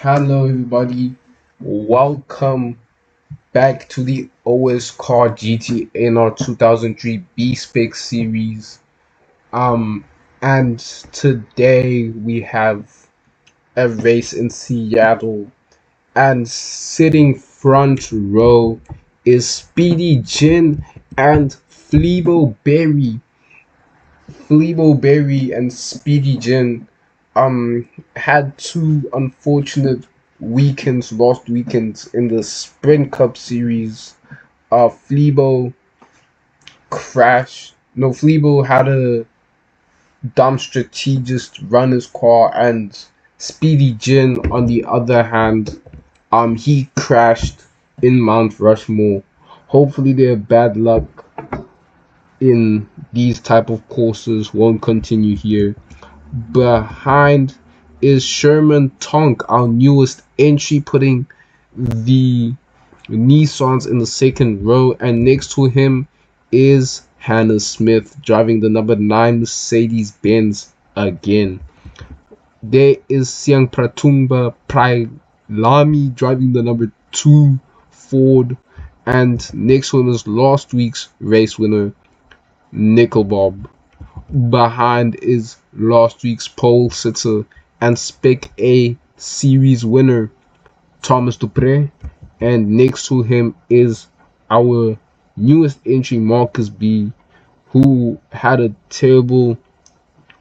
Hello, everybody. Welcome back to the OS Car GTNR2003 B-Spec series. Um, and today we have a race in Seattle, and sitting front row is Speedy Jin and Flebo Berry. Flebo Berry and Speedy Jin had two unfortunate lost weekends in the Sprint Cup series. Flebo crashed. No, Flebo had a dumb strategist run his car, and Speedy Jin, on the other hand, he crashed in Mount Rushmore. Hopefully, their bad luck in these type of courses won't continue here. Behind is Sherman Tonk, our newest entry, putting the Nissans in the second row, and next to him is Hannah Smith driving the number 9 Mercedes Benz again. There is Siang Pratumba Prailami driving the number 2 Ford, and next to him is last week's race winner Nickelbob. Behind is last week's pole sitter and Spec-A series winner Thomas Dupre, and next to him is our newest entry Marcus B, who had a terrible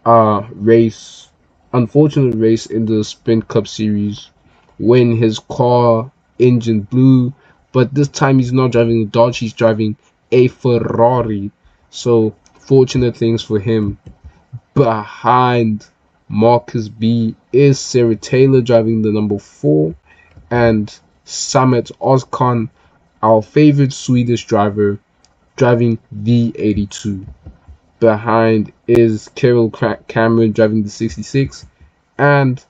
unfortunate race in the Sprint Cup series when his car engine blew, but this time he's not driving a Dodge, he's driving a Ferrari. So fortunate things for him. Behind Marcus B is Sarah Taylor driving the number 4, and Samet Ozkan, our favorite Swedish driver, driving the 82. Behind is Carol Cameron driving the 66, and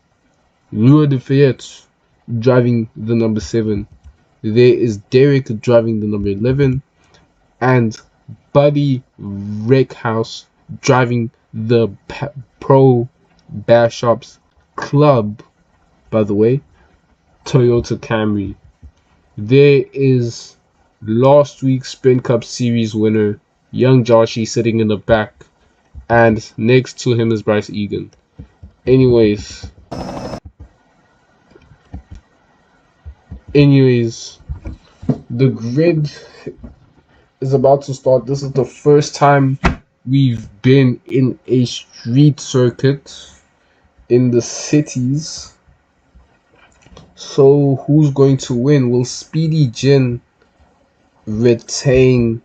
Lua de Fayette driving the number 7. There is Derek driving the number 11, and Buddy Rickhouse driving the Pro Bash Shops Club, by the way, Toyota Camry. There is last week's Sprint Cup Series winner, Young Joshi, sitting in the back, and next to him is Bryce Egan. Anyways, the grid is about to start. This is the first time we've been in a street circuit in the cities. So who's going to win? Will Speedy Jin retain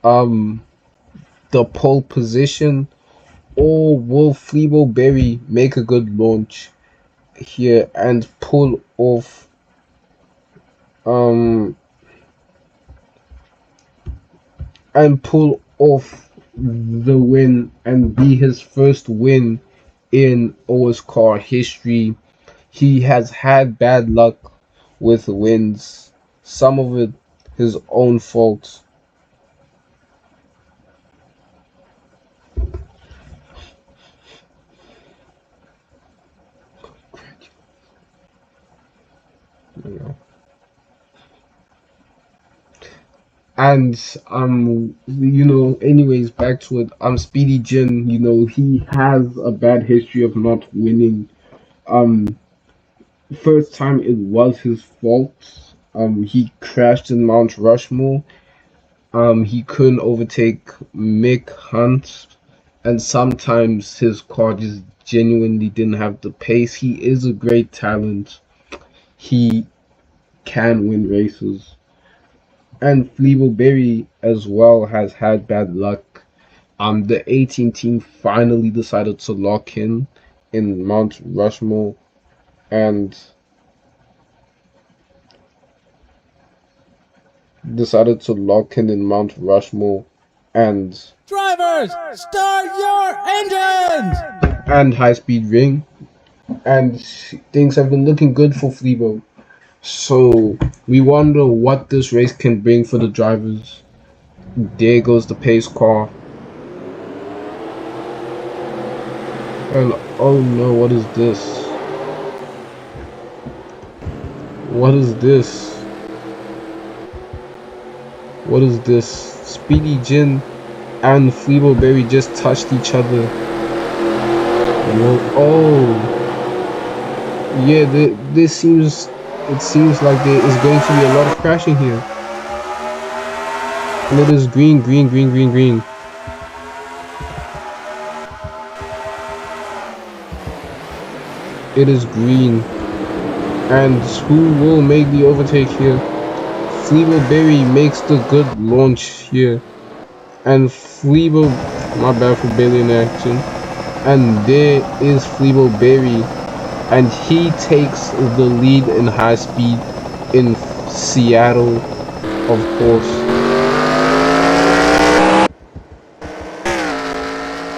the pole position, or will Flebo Berry make a good launch here and pull off the win and be his first win in OS car history? He has had bad luck with wins, some of it his own fault. And anyways, back to it. Speedy Jin, he has a bad history of not winning. Um, First time it was his fault. He crashed in Mount Rushmore. He couldn't overtake Mick Hunt, and sometimes his car just genuinely didn't have the pace. He is a great talent. He can win races. And Flebo Berry as well has had bad luck. The 18 team finally decided to lock in Mount Rushmore, and Mount Rushmore, and drivers, start your engines! And high speed ring, and things have been looking good for Flebo. So we wonder what this race can bring for the drivers. There goes the pace car. And oh no, what is this? What is this? What is this? Speedy Jin and Fleebo Berry just touched each other. Whoa. Oh, yeah. This seems. It seems like there is going to be a lot of crashing here. And it is green, green, green, green, green. It is green. And who will make the overtake here? Fleebo Berry makes the good launch here. And Fleebo, my bad for Bailey in action. And there is Fleebo Berry. And he takes the lead in high speed in Seattle, of course.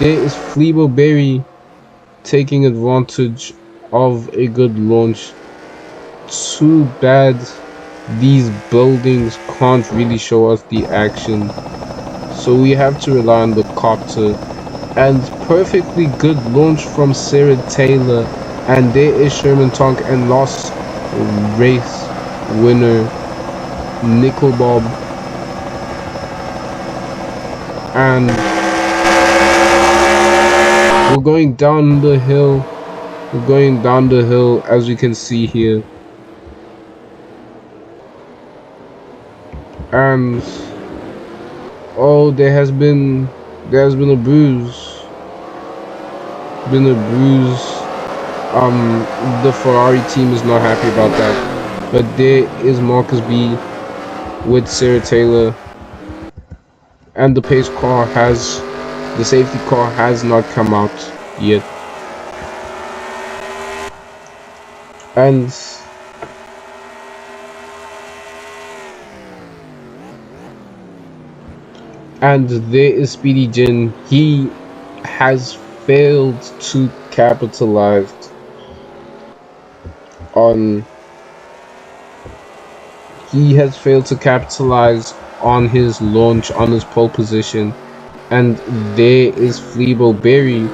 There is Fleebo Berry taking advantage of a good launch. Too bad these buildings can't really show us the action, so we have to rely on the copter. And perfectly good launch from Sarah Taylor, and there is Sherman Tonk and last race winner Nickel Bob. And we're going down the hill. We're going down the hill, as you can see here. And oh, there has been a bruise. The Ferrari team is not happy about that. But there is Marcus B with Sarah Taylor, and the safety car has not come out yet. And there is Speedy Jin. He has failed to capitalize on his launch, on his pole position. And there is Fleebo Berry.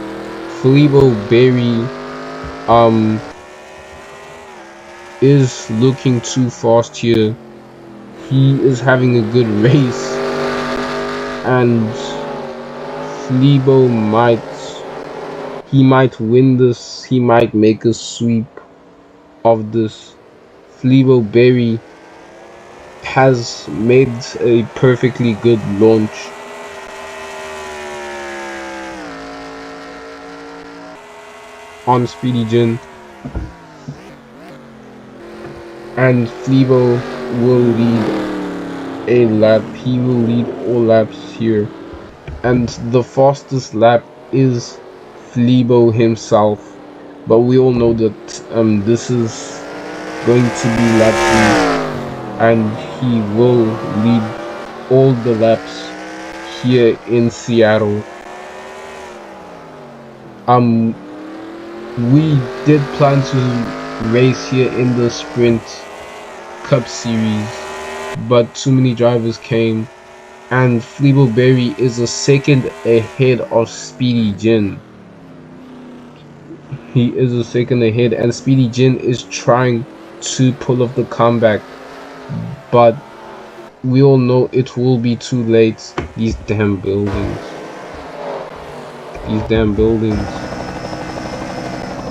Is looking too fast here. He is having a good race, and Fleebo might win this. He might make a sweep of this. Fleebo Berry has made a perfectly good launch. On Speedy Jin, and Fleebo will lead a lap. He will lead all laps here, and the fastest lap is Fleebo himself. But we all know that this is going to be lap 3, and he will lead all the laps here in Seattle. We did plan to race here in the Sprint Cup Series, but too many drivers came, and Fleebo Berry is a second ahead of Speedy Jin. He is a second ahead, and Speedy Jin is trying to pull off the comeback, but we all know it will be too late. These damn buildings.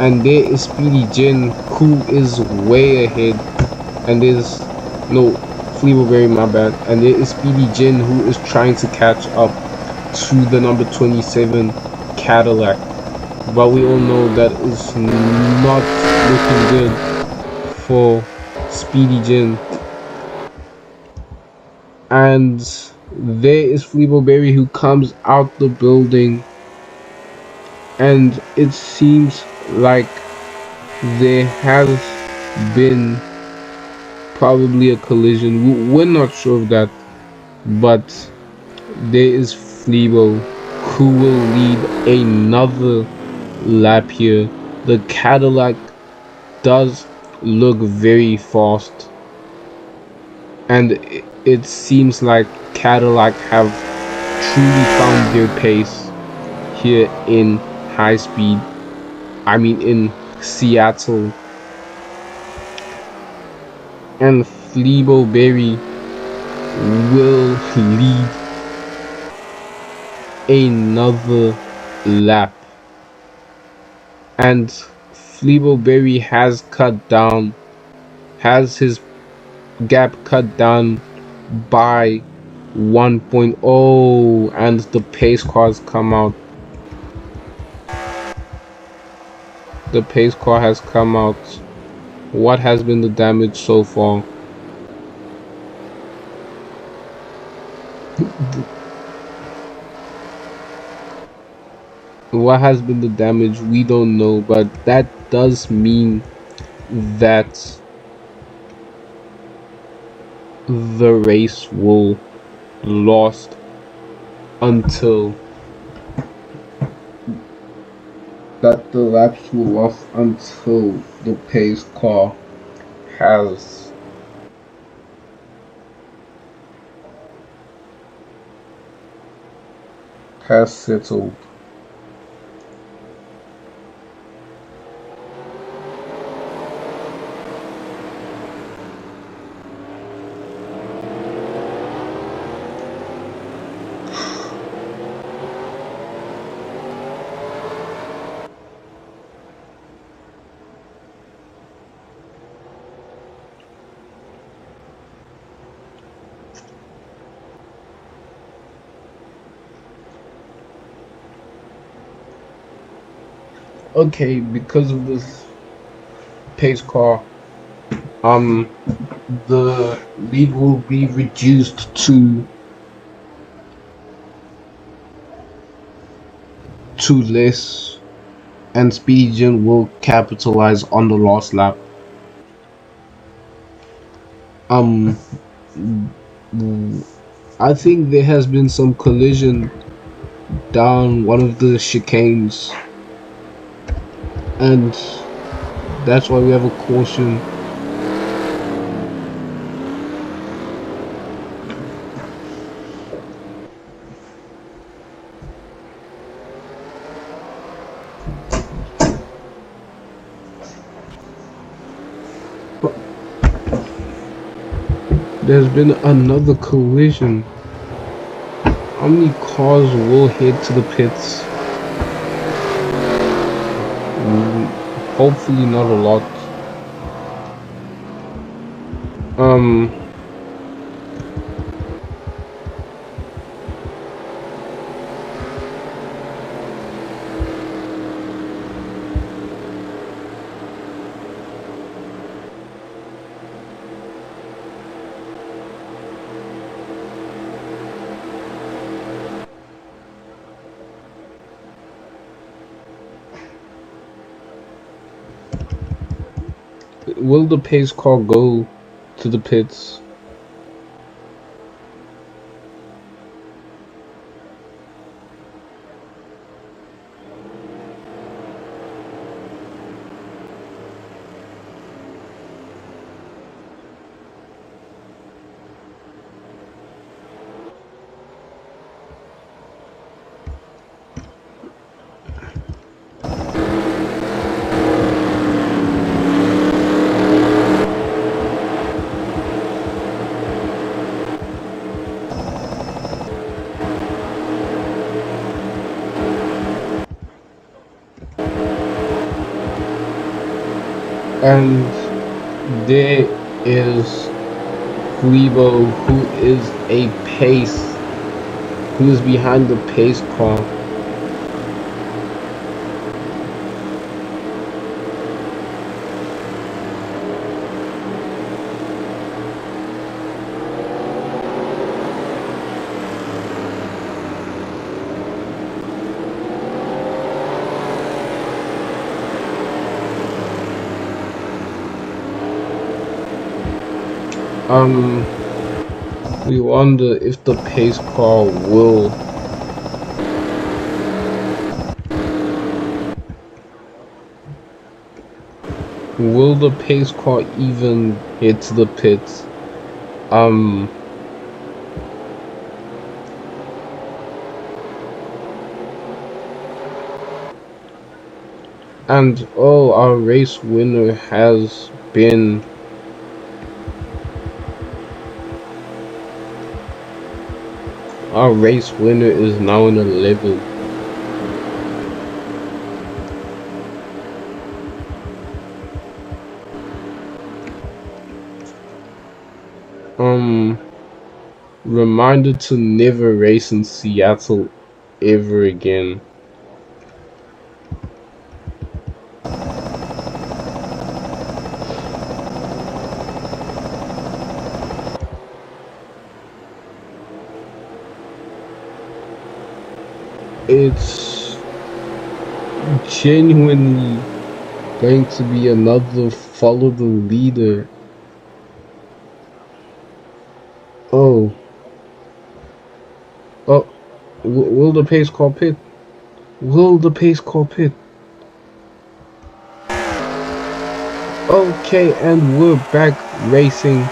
And there is Speedy Jin, who is way ahead, and there's no Fleebo Berry, my bad. And there is Speedy Jin, who is trying to catch up to the number 27 Cadillac, but we all know that is not looking good for Speedy Jin. And there is Fleebo Berry, who comes out the building, and it seems like there has been probably a collision. We're not sure of that, but there is Fleebo, who will lead another lap here. The Cadillac does look very fast, and it seems like Cadillac have truly found their pace here in high speed. I mean in Seattle. and Fleabo will lead another lap, and Fleabo has his gap cut down by 1.0, and the pace cars come out. The pace car has come out. What has been the damage so far? What has been the damage? We don't know, but that does mean that the race will lost until the laps will lost until the pace car has settled. Okay, because of this pace car, the lead will be reduced to less, and Speedy Jim will capitalize on the last lap. Um, I think there has been some collision down one of the chicanes, and that's why we have a caution. There's been another collision. How many cars will head to the pits? Hopefully not a lot. Will the pace car go to the pits? And there is Fleabo, who is behind the pace car. We wonder if the pace car will the pace car even hit the pits? And our race winner has been Our race winner is now in 11th. Reminder to never race in Seattle ever again. It's genuinely going to be another follow the leader. Oh, oh, will the pace car pit? Will the pace car pit? Okay, and we're back racing,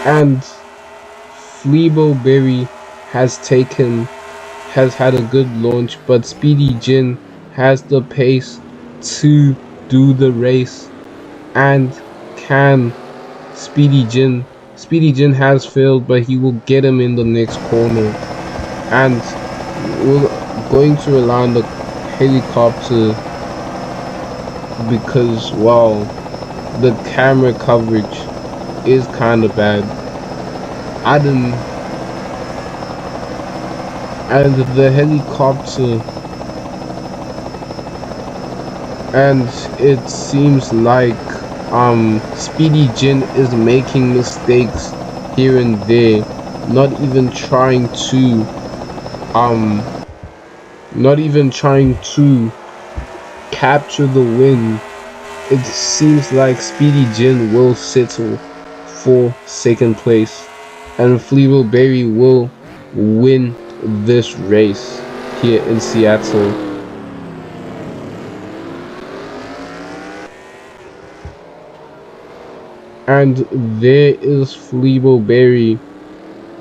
and Fleeboberry has had a good launch, but Speedy Jin has the pace to do the race, and can Speedy Jin. Speedy Jin has failed, but he will get him in the next corner, and we're going to rely on the helicopter because, well, the camera coverage is kind of bad. Adam and the helicopter, and it seems like Speedy Jin is making mistakes here and there, not even trying to um capture the win. It seems like Speedy Jin will settle for second place, and Fleeboberry will win this race here in Seattle. And there is Fleeboberry,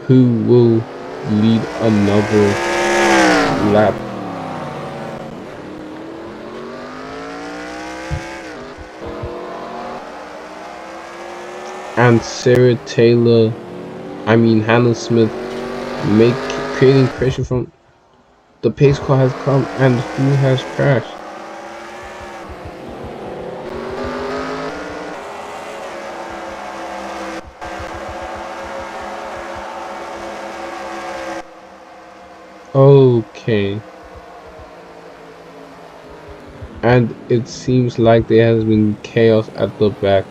who will lead another lap. And Hannah Smith, creating pressure from the pace car has come, and who has crashed? Okay. And it seems like there has been chaos at the back.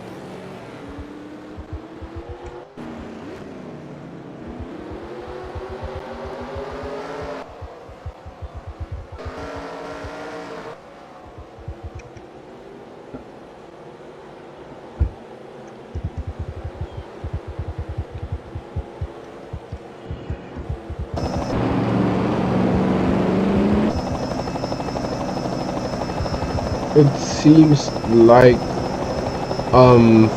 It seems like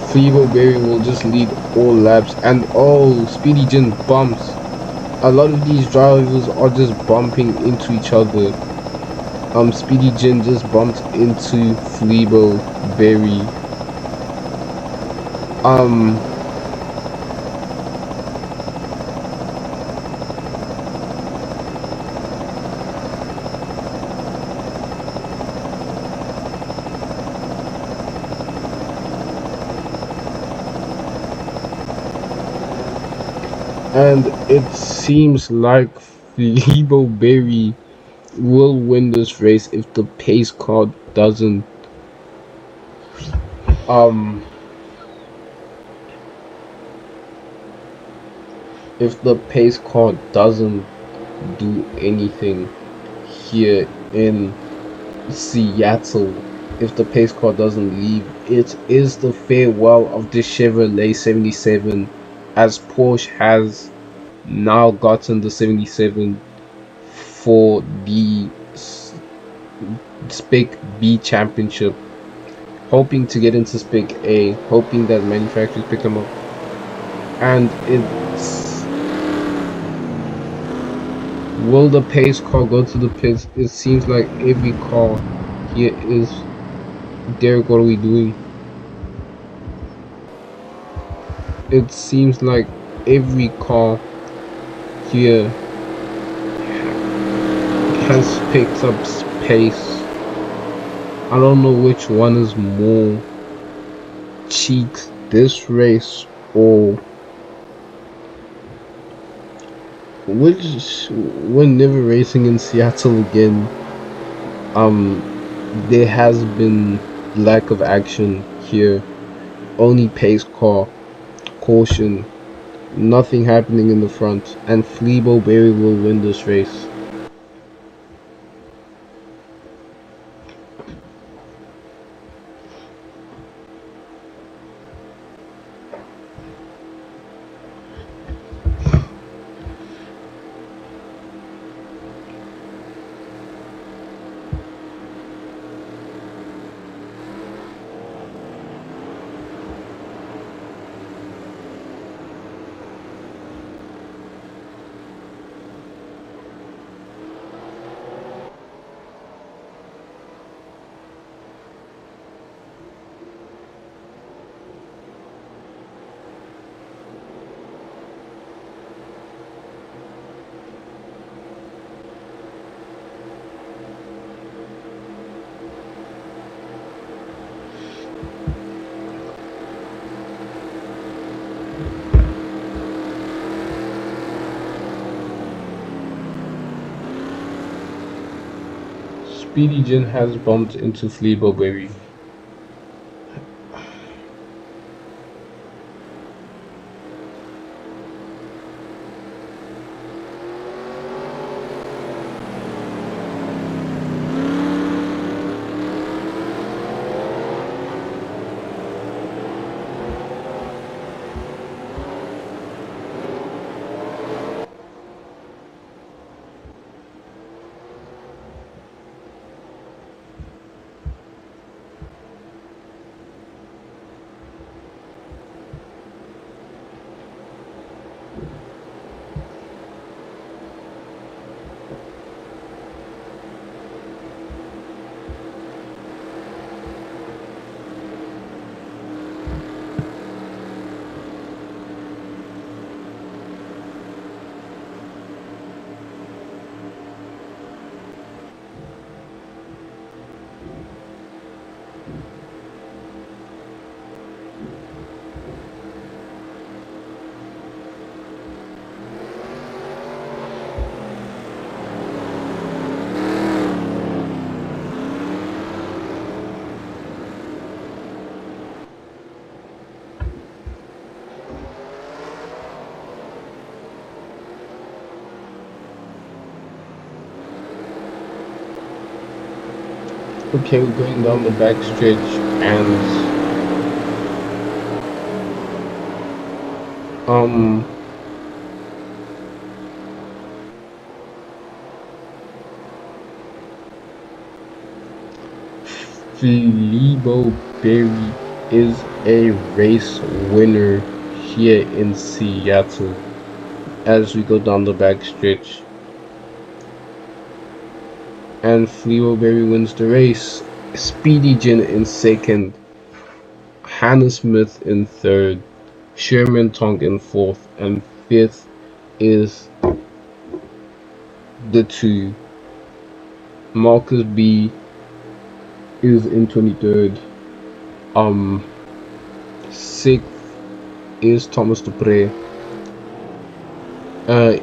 Fleeboberry will just lead all laps, and Speedy Jin bumps. A lot of these drivers are just bumping into each other. Speedy Jin just bumped into Fleeboberry. And it seems like Fleeboberry will win this race if the pace car doesn't do anything here in Seattle. If the pace car doesn't leave, it is the farewell of the Chevrolet 77, as Porsche has now gotten the 77 for the Spec-B championship, hoping to get into Spec-A, hoping that manufacturers pick them up. And will the pace car go to the pits? It seems like every car here is. Derek, what are we doing? It seems like every car here has picked up pace. I don't know which one is more cheat, this race or which. We're never racing in Seattle again. There has been lack of action here. Only pace car, caution, nothing happening in the front, and Fleabo Berry will win this race. Speedy Jin has bumped into Fleabo Berry. Okay, we're going down the back stretch and um Fleabo Berry is a race winner here in Seattle as we go down the back stretch. And Fleabo Berry wins the race. Speedy Jin in second, Hannah Smith in third, Sherman Tong in fourth, and fifth is the two. Marcus B is in 23rd. Sixth is Thomas Dupre.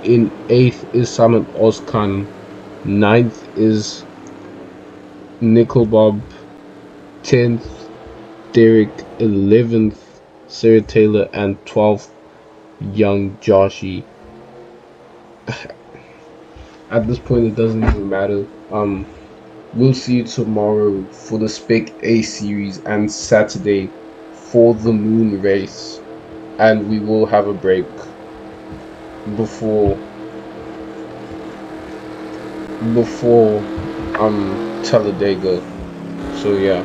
In eighth is Simon Oskan. Ninth is Nickel Bob. 10th, Derek. 11th, Sarah Taylor, and 12th, Young Joshi. At this point, it doesn't even matter. We'll see you tomorrow for the Spec-A series and Saturday for the moon race, and we will have a break before Talladega. So yeah,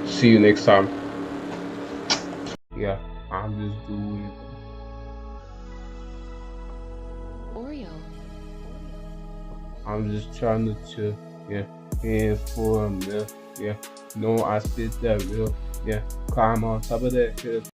see you next time. Yeah, I'm just doing Oreo. I'm just trying to chill. Yeah, and for a meal. Yeah, no, I spit that real. Yeah, climb on top of that hill.